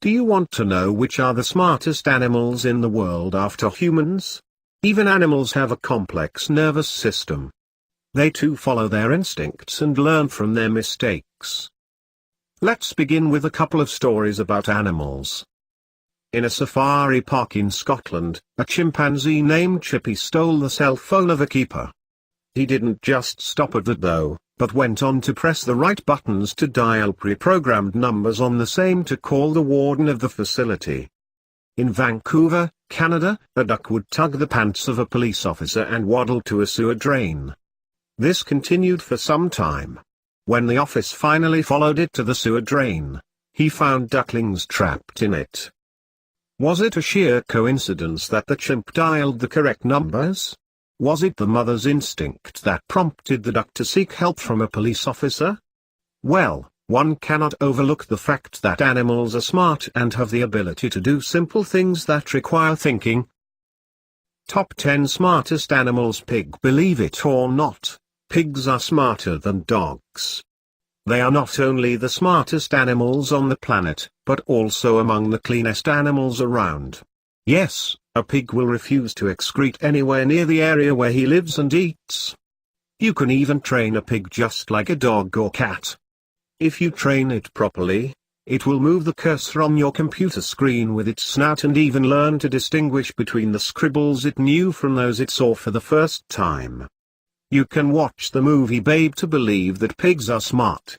Do you want to know which are the smartest animals in the world after humans? Even animals have a complex nervous system. They too follow their instincts and learn from their mistakes. Let's begin with a couple of stories about animals. In a safari park in Scotland, a chimpanzee named Chippy stole the cell phone of a keeper. He didn't just stop at that though, but went on to press the right buttons to dial pre-programmed numbers on the same to call the warden of the facility. In Vancouver, Canada, a duck would tug the pants of a police officer and waddle to a sewer drain. This continued for some time. When the officer finally followed it to the sewer drain, he found ducklings trapped in it. Was it a sheer coincidence that the chimp dialed the correct numbers? Was it the mother's instinct that prompted the duck to seek help from a police officer? Well, one cannot overlook the fact that animals are smart and have the ability to do simple things that require thinking. Top 10 Smartest Animals. Pig. Believe it or not, pigs are smarter than dogs. They are not only the smartest animals on the planet, but also among the cleanest animals around. Yes, a pig will refuse to excrete anywhere near the area where he lives and eats. You can even train a pig just like a dog or cat. If you train it properly, it will move the cursor on your computer screen with its snout and even learn to distinguish between the scribbles it knew from those it saw for the first time. You can watch the movie Babe to believe that pigs are smart.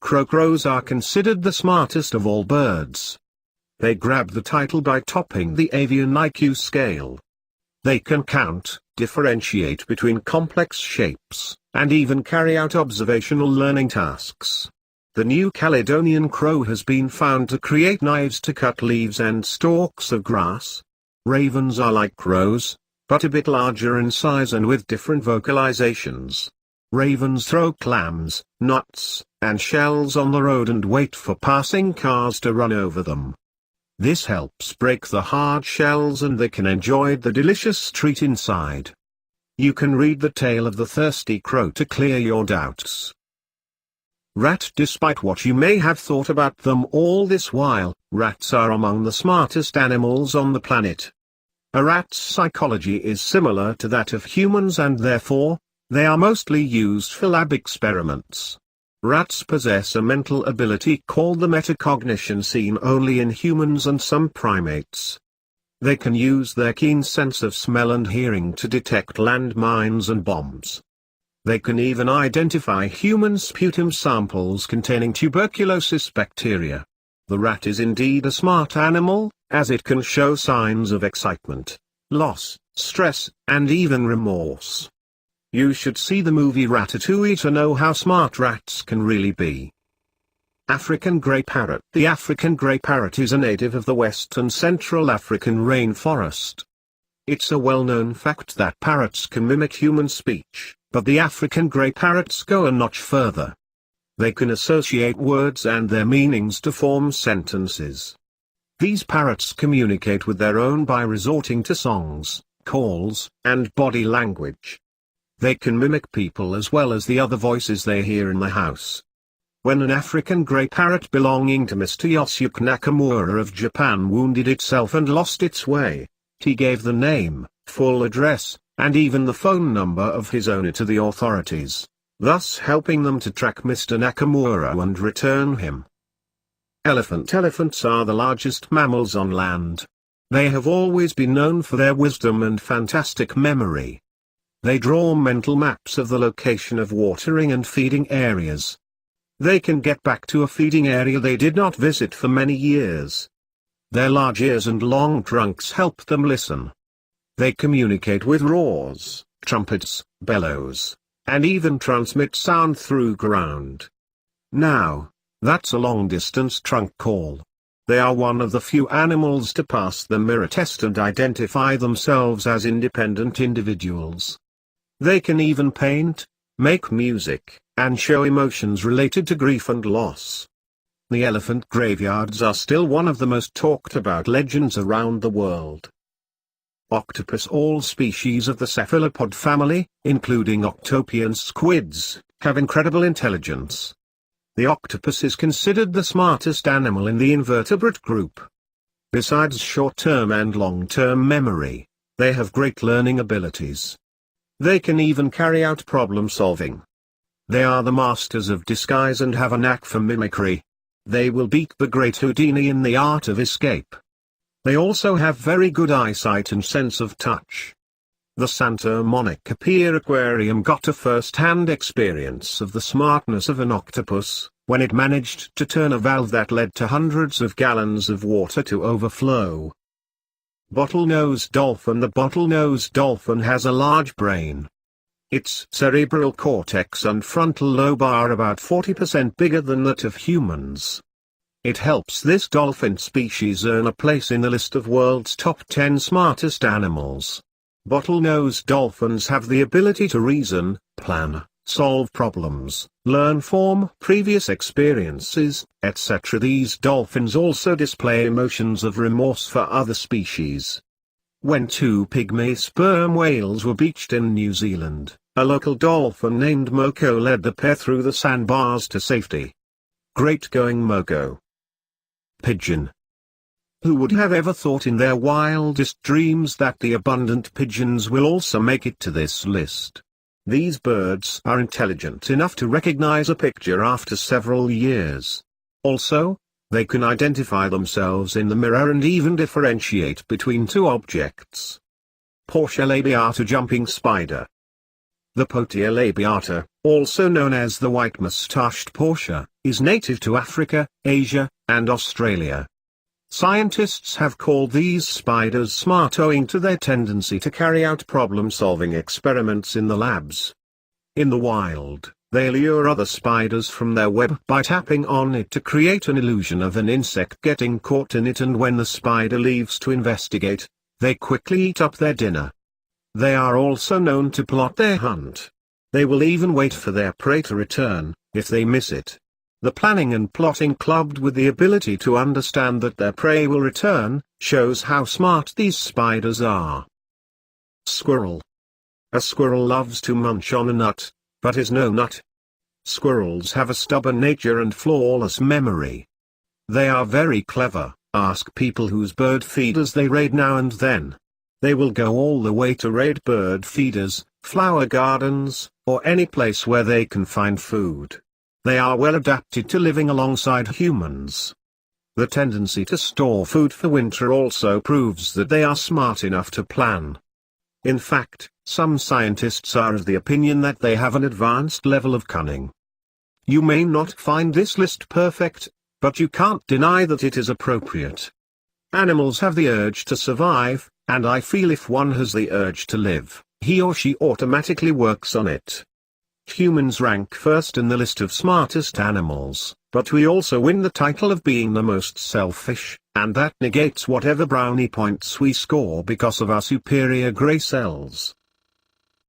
Crows are considered the smartest of all birds. They grab the title by topping the avian IQ scale. They can count, differentiate between complex shapes, and even carry out observational learning tasks. The New Caledonian crow has been found to create knives to cut leaves and stalks of grass. Ravens are like crows, but a bit larger in size and with different vocalizations. Ravens throw clams, nuts, and shells on the road and wait for passing cars to run over them. This helps break the hard shells and they can enjoy the delicious treat inside. You can read the tale of the thirsty crow to clear your doubts. Rat. Despite what you may have thought about them all this while, rats are among the smartest animals on the planet. A rat's psychology is similar to that of humans and therefore, they are mostly used for lab experiments. Rats possess a mental ability called the metacognition seen only in humans and some primates. They can use their keen sense of smell and hearing to detect landmines and bombs. They can even identify human sputum samples containing tuberculosis bacteria. The rat is indeed a smart animal, as it can show signs of excitement, loss, stress, and even remorse. You should see the movie Ratatouille to know how smart rats can really be. African grey parrot. The African grey parrot is a native of the West and Central African rainforest. It's a well-known fact that parrots can mimic human speech, but the African grey parrots go a notch further. They can associate words and their meanings to form sentences. These parrots communicate with their own by resorting to songs, calls, and body language. They can mimic people as well as the other voices they hear in the house. When an African grey parrot belonging to Mr. Yosuke Nakamura of Japan wounded itself and lost its way, he gave the name, full address, and even the phone number of his owner to the authorities, thus helping them to track Mr. Nakamura and return him. Elephant. Elephants are the largest mammals on land. They have always been known for their wisdom and fantastic memory. They draw mental maps of the location of watering and feeding areas. They can get back to a feeding area they did not visit for many years. Their large ears and long trunks help them listen. They communicate with roars, trumpets, bellows, and even transmit sound through ground. Now, that's a long-distance trunk call. They are one of the few animals to pass the mirror test and identify themselves as independent individuals. They can even paint, make music, and show emotions related to grief and loss. The elephant graveyards are still one of the most talked about legends around the world. Octopus. All species of the cephalopod family, including octopi and squids, have incredible intelligence. The octopus is considered the smartest animal in the invertebrate group. Besides short-term and long-term memory, they have great learning abilities. They can even carry out problem-solving. They are the masters of disguise and have a knack for mimicry. They will beat the great Houdini in the art of escape. They also have very good eyesight and sense of touch. The Santa Monica Pier Aquarium got a first-hand experience of the smartness of an octopus, when it managed to turn a valve that led to hundreds of gallons of water to overflow. Bottlenose dolphin. The bottlenose dolphin has a large brain. Its cerebral cortex and frontal lobe are about 40% bigger than that of humans. It helps this dolphin species earn a place in the list of world's top 10 smartest animals. Bottlenose dolphins have the ability to reason, plan, solve problems, learn from previous experiences, etc. These dolphins also display emotions of remorse for other species. When two pygmy sperm whales were beached in New Zealand, a local dolphin named Moko led the pair through the sandbars to safety. Great going, Moko. Pigeon. Who would have ever thought in their wildest dreams that the abundant pigeons will also make it to this list? These birds are intelligent enough to recognize a picture after several years. Also, they can identify themselves in the mirror and even differentiate between two objects. Portia labiata jumping spider. The Potia labiata, also known as the white-mustached Portia, is native to Africa, Asia, and Australia. Scientists have called these spiders smart owing to their tendency to carry out problem-solving experiments in the labs. In the wild, they lure other spiders from their web by tapping on it to create an illusion of an insect getting caught in it, and when the spider leaves to investigate, they quickly eat up their dinner. They are also known to plot their hunt. They will even wait for their prey to return, if they miss it. The planning and plotting clubbed with the ability to understand that their prey will return, shows how smart these spiders are. Squirrel. A squirrel loves to munch on a nut, but is no nut. Squirrels have a stubborn nature and flawless memory. They are very clever. Ask people whose bird feeders they raid now and then. They will go all the way to raid bird feeders, flower gardens, or any place where they can find food. They are well adapted to living alongside humans. The tendency to store food for winter also proves that they are smart enough to plan. In fact, some scientists are of the opinion that they have an advanced level of cunning. You may not find this list perfect, but you can't deny that it is appropriate. Animals have the urge to survive, and I feel if one has the urge to live, he or she automatically works on it. Humans rank first in the list of smartest animals, but we also win the title of being the most selfish, and that negates whatever brownie points we score because of our superior gray cells.